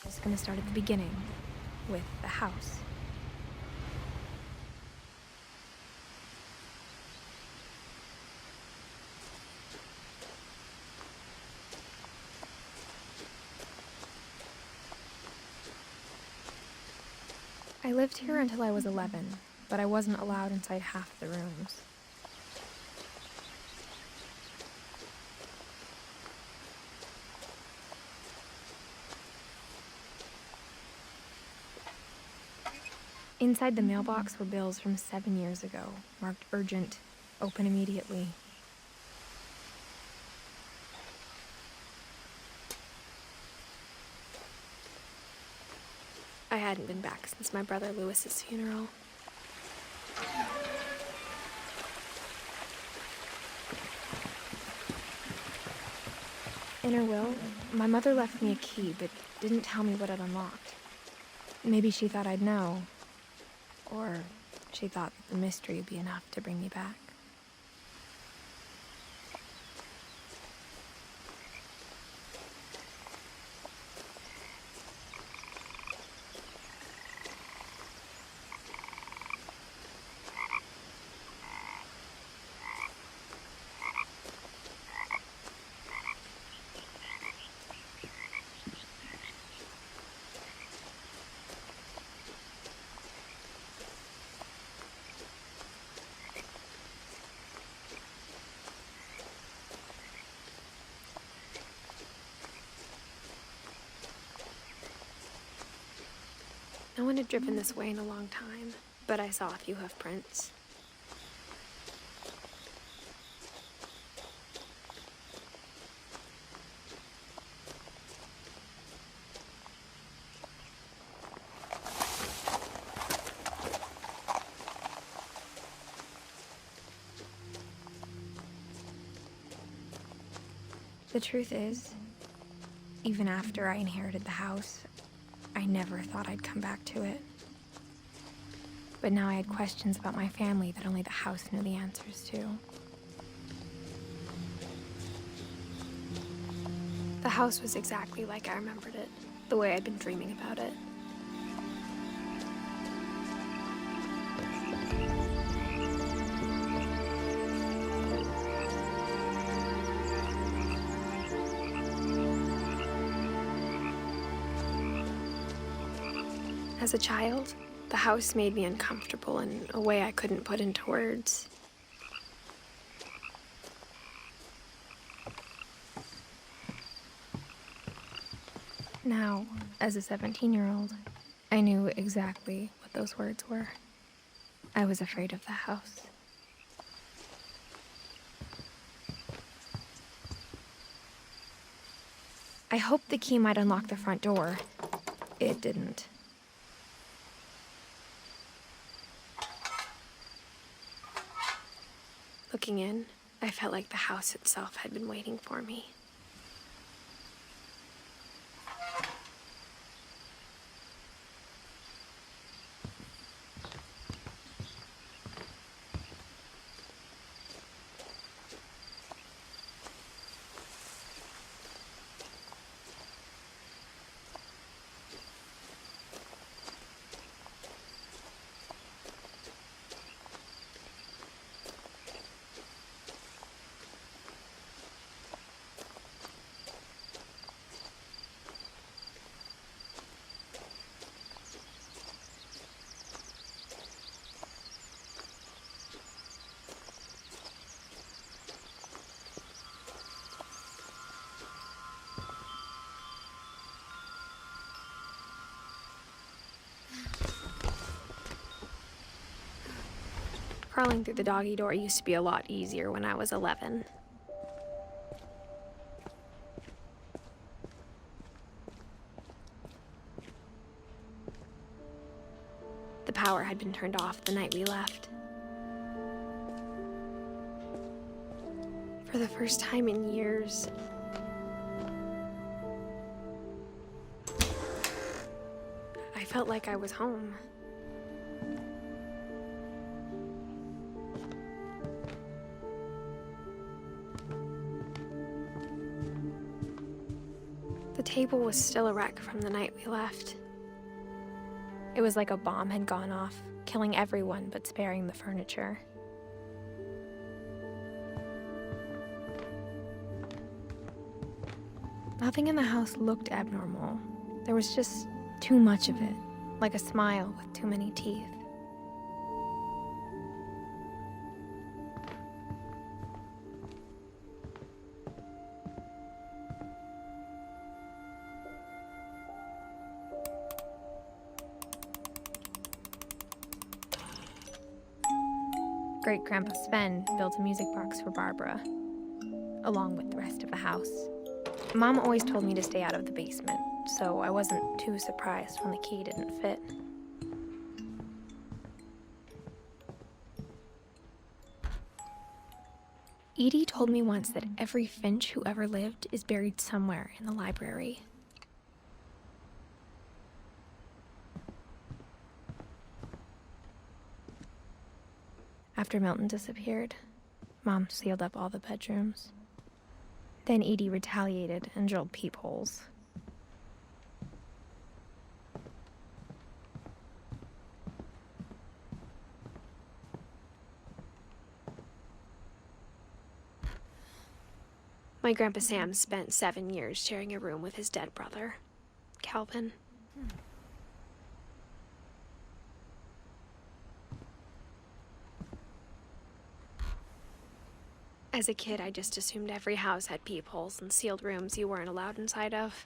Just gonna start at the beginning, with the house. I lived here until I was 11, but I wasn't allowed inside half the rooms. Inside the mailbox were bills from 7 years ago, marked urgent, open immediately. I hadn't been back since my brother Lewis's funeral. In her will, my mother left me a key, but didn't tell me what it unlocked. Maybe she thought I'd know. Or she thought that the mystery would be enough to bring me back. No one had driven this way in a long time, but I saw a few hoof prints. The truth is, even after I inherited the house, I never thought I'd come back to it. But now I had questions about my family that only the house knew the answers to. The house was exactly like I remembered it, the way I'd been dreaming about it. As a child, the house made me uncomfortable in a way I couldn't put into words. Now, as a 17-year-old, I knew exactly what those words were. I was afraid of the house. I hoped the key might unlock the front door. It didn't. Looking in, I felt like the house itself had been waiting for me. Crawling through the doggy door used to be a lot easier when I was 11. The power had been turned off the night we left. For the first time in years, I felt like I was home. The table was still a wreck from the night we left. It was like a bomb had gone off, killing everyone but sparing the furniture. Nothing in the house looked abnormal. There was just too much of it, like a smile with too many teeth. Great-Grandpa Sven built a music box for Barbara, along with the rest of the house. Mom always told me to stay out of the basement, so I wasn't too surprised when the key didn't fit. Edie told me once that every Finch who ever lived is buried somewhere in the library. After Milton disappeared, Mom sealed up all the bedrooms. Then Edie retaliated and drilled peepholes. My Grandpa Sam spent 7 years sharing a room with his dead brother, Calvin. As a kid, I just assumed every house had peepholes and sealed rooms you weren't allowed inside of.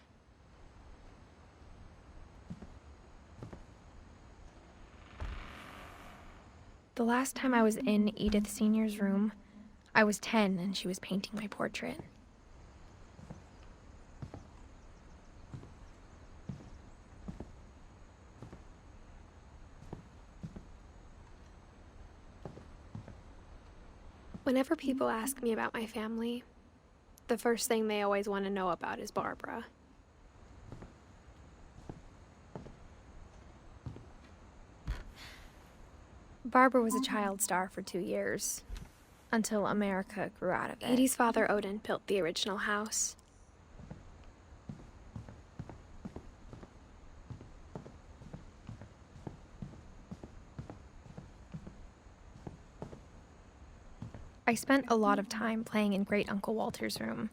The last time I was in Edith Sr.'s room, I was 10 and she was painting my portrait. Whenever people ask me about my family, the first thing they always want to know about is Barbara. Barbara was a child star for 2 years, until America grew out of it. Edie's father, Odin, built the original house. I spent a lot of time playing in Great Uncle Walter's room.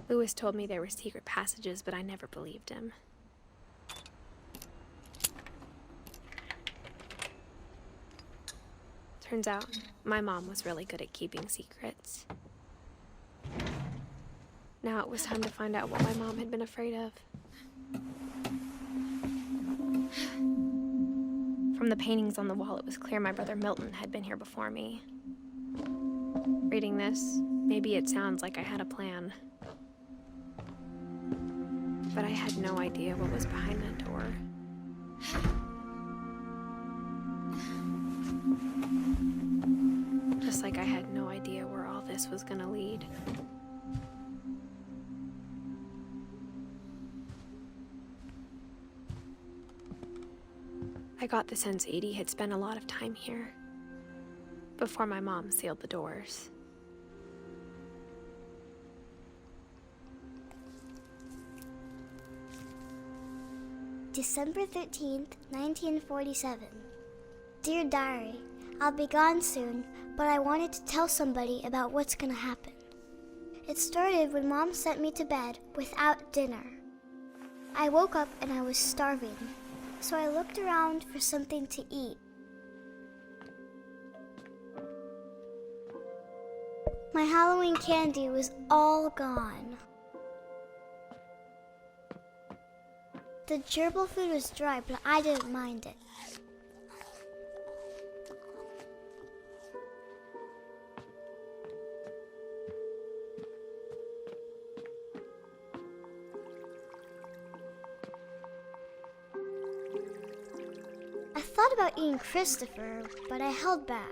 Lewis told me there were secret passages, but I never believed him. Turns out, my mom was really good at keeping secrets. Now it was time to find out what my mom had been afraid of. From the paintings on the wall, it was clear my brother Milton had been here before me. Reading this, maybe it sounds like I had a plan. But I had no idea what was behind that door. Just like I had no idea where all this was gonna lead. I got the sense Edie had spent a lot of time here, before my mom sealed the doors. December 13th, 1947. Dear Diary, I'll be gone soon, but I wanted to tell somebody about what's gonna happen. It started when Mom sent me to bed without dinner. I woke up and I was starving, so I looked around for something to eat. My Halloween candy was all gone. The gerbil food was dry, but I didn't mind it. I thought about eating Christopher, but I held back.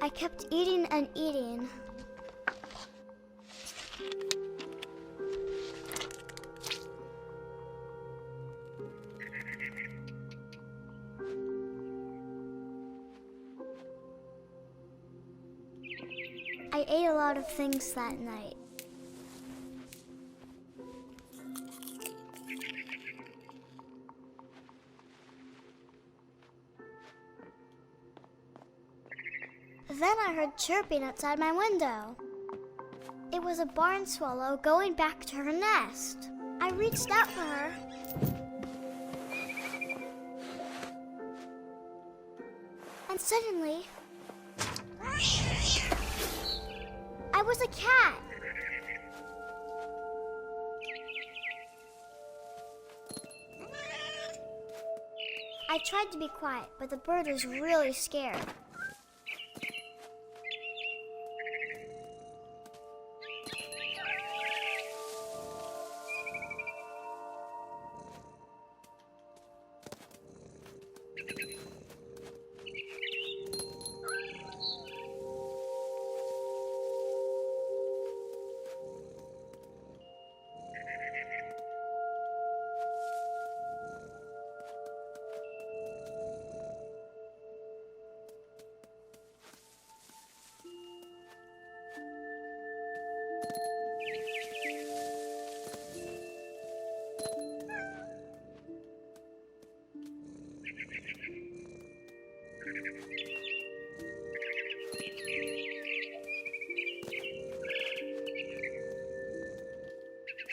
I kept eating and eating. I ate a lot of things that night. Then I heard chirping outside my window. It was a barn swallow going back to her nest. I reached out for her. And suddenly, I was a cat. I tried to be quiet, but the bird was really scared.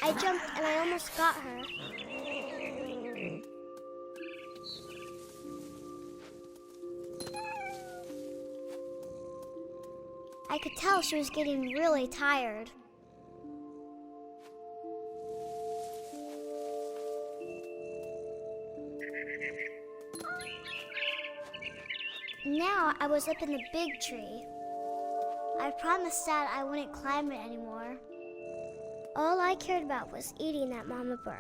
I jumped and I almost got her. I could tell she was getting really tired. Now I was up in the big tree. I promised Dad I wouldn't climb it anymore. All I cared about was eating that mama bird.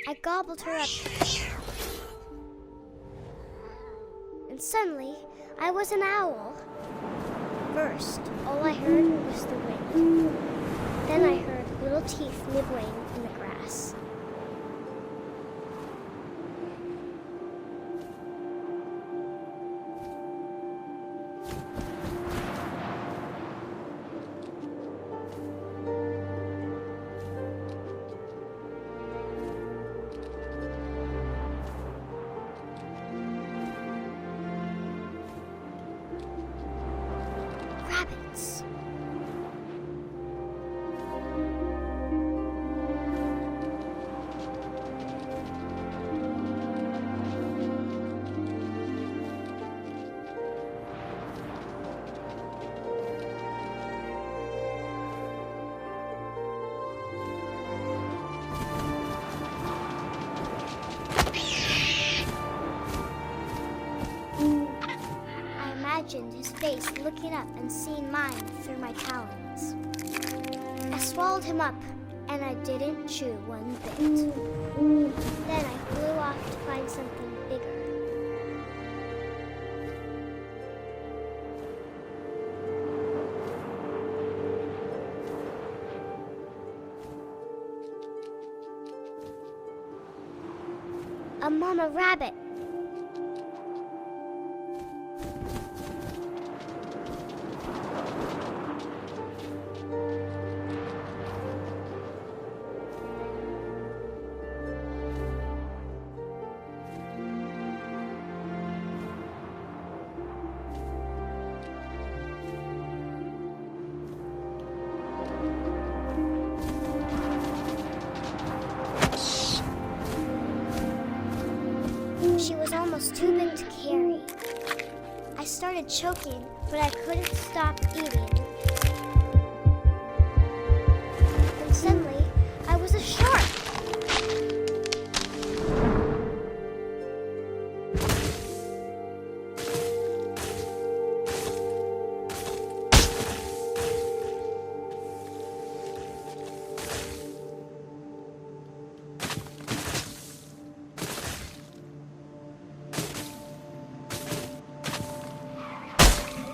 I gobbled her up. And suddenly, I was an owl. First, all I heard was the wind. Then I heard little teeth nibbling in the grass. Rabbits. Imagined his face looking up and seeing mine through my talons. I swallowed him up, and I didn't chew one bit. Then I flew off to find something bigger. A mama rabbit. She was almost too big to carry. I started choking, but I couldn't stop eating. And suddenly, I was a shark.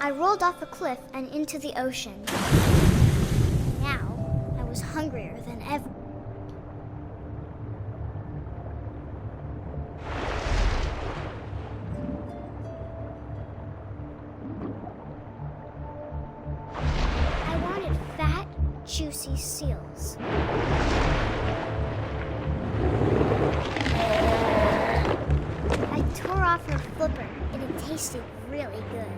I rolled off a cliff and into the ocean. Now, I was hungrier than ever. I wanted fat, juicy seals. I tore off her flipper, and it tasted really good.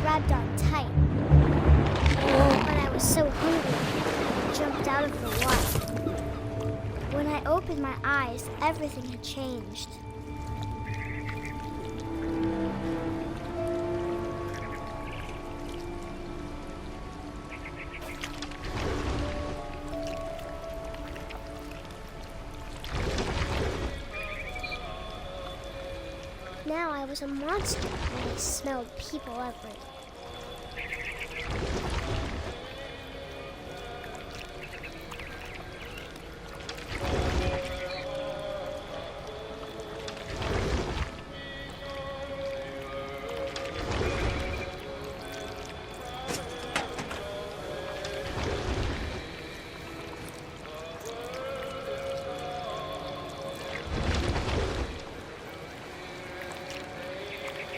Grabbed on tight. But I was so hungry, I jumped out of the water. When I opened my eyes, everything had changed. Now I was a monster, and I smelled people everywhere.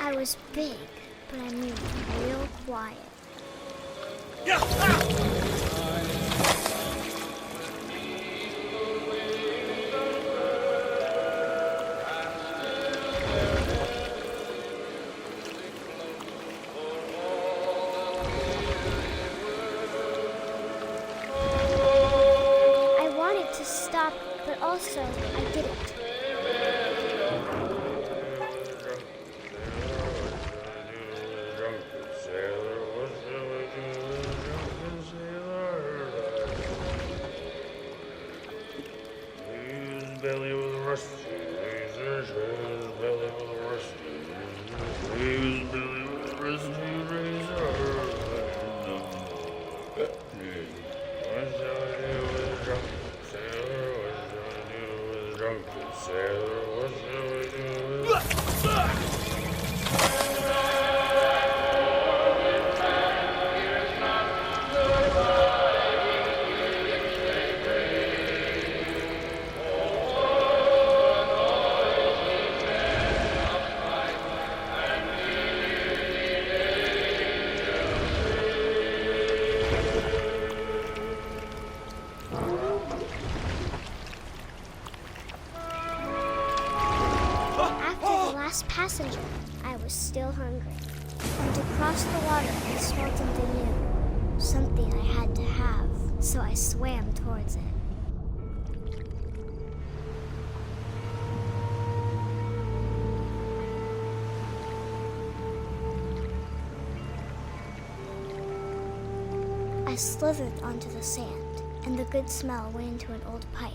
I was big, but I moved real quiet. I wanted to stop, but also I didn't. Belly with a rusty razor, his belly with a rusty razor, his belly with a rusty razor. What shall I do with a drunken sailor? What shall I do with a drunken sailor? What shall I do with a... Passenger, I was still hungry. And to cross the water, I smelled something new. Something I had to have, so I swam towards it. I slithered onto the sand, and the good smell went into an old pipe.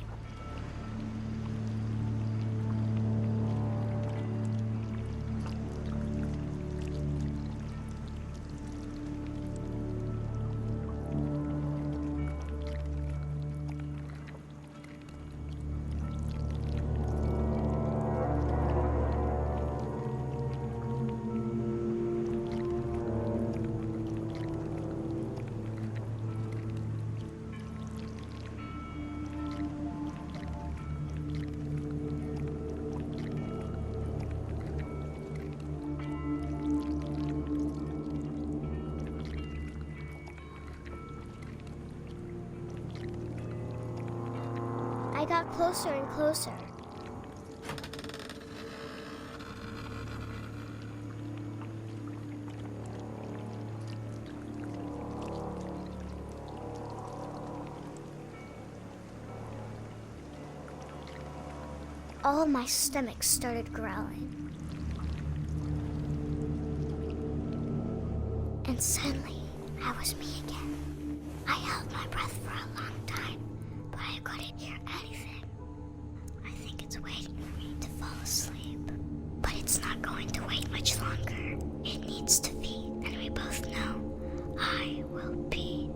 got closer and closer. All of my stomach started growling. And suddenly, I was me again. I held my breath for a long time, but I couldn't hear anything. I think it's waiting for me to fall asleep. But it's not going to wait much longer. It needs to feed, and we both know I will be